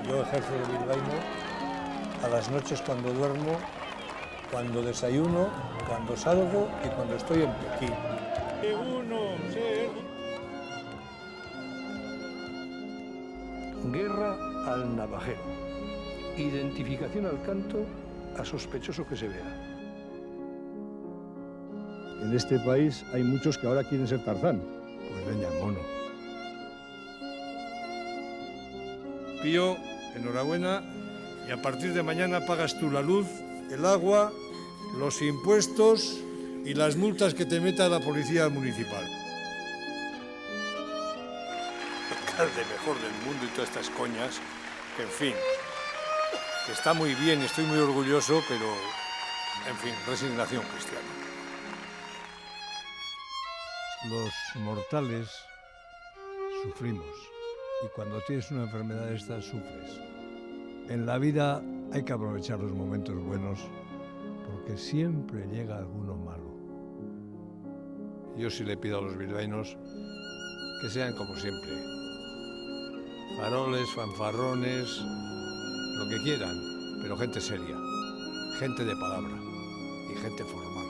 Yo ejerzo de bilbaíno a las noches cuando duermo, cuando desayuno, cuando salgo y cuando estoy en Pekín. Guerra al navajero. Identificación al canto a sospechoso que se vea. En este país hay muchos que ahora quieren ser Tarzán. Pues leña, mono. Pío, enhorabuena, y a partir de mañana pagas tú la luz, el agua, los impuestos y las multas que te meta la policía municipal. Alcalde mejor del mundo y todas estas coñas, que en fin, que está muy bien, estoy muy orgulloso, pero, en fin, resignación cristiana. Los mortales sufrimos y cuando tienes una enfermedad de estas sufres. En la vida hay que aprovechar los momentos buenos porque siempre llega alguno malo. Yo sí le pido a los bilbaínos que sean como siempre. Faroles, fanfarrones, lo que quieran, pero gente seria, gente de palabra y gente formal.